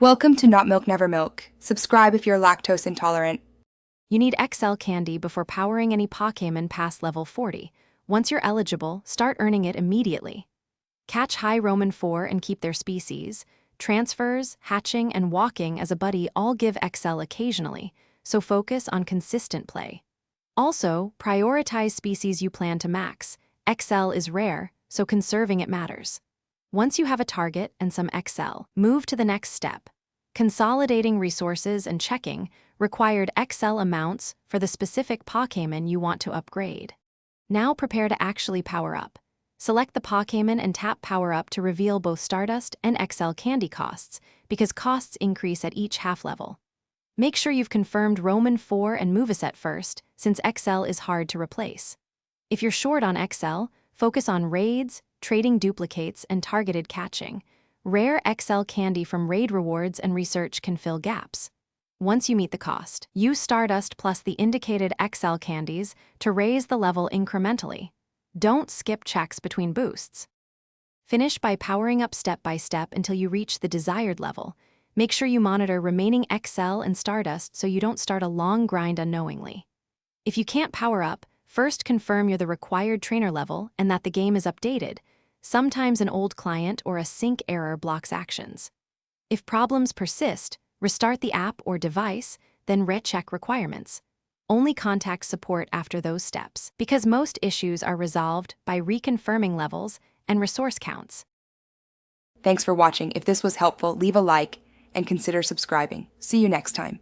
Welcome to Not Milk Never Milk. Subscribe if you're lactose intolerant. You need XL candy before powering any Pokémon past level 40. Once you're eligible, start earning it immediately. Catch high Roman 4 and keep their species. Transfers, hatching, and walking as a buddy all give XL occasionally, so focus on consistent play. Also, prioritize species you plan to max. XL is rare, so conserving it matters. Once you have a target and some XL, move to the next step. Consolidating resources and checking required XL amounts for the specific Pokémon you want to upgrade. Now prepare to actually power up. Select the Pokémon and tap Power Up to reveal both Stardust and XL candy costs, because costs increase at each half level. Make sure you've confirmed Roman 4 and Moveset first, since XL is hard to replace. If you're short on XL, focus on raids, trading duplicates, and targeted catching. Rare XL candy from raid rewards and research can fill gaps. Once you meet the cost, use Stardust plus the indicated XL candies to raise the level incrementally. Don't skip checks between boosts. Finish by powering up step by step until you reach the desired level. Make sure you monitor remaining XL and Stardust so you don't start a long grind unknowingly. If you can't power up, first confirm you're the required trainer level and that the game is updated. Sometimes an old client or a sync error blocks actions. If problems persist, restart the app or device, then recheck requirements. Only contact support after those steps, because most issues are resolved by reconfirming levels and resource counts. Thanks for watching. If this was helpful, leave a like and consider subscribing. See you next time.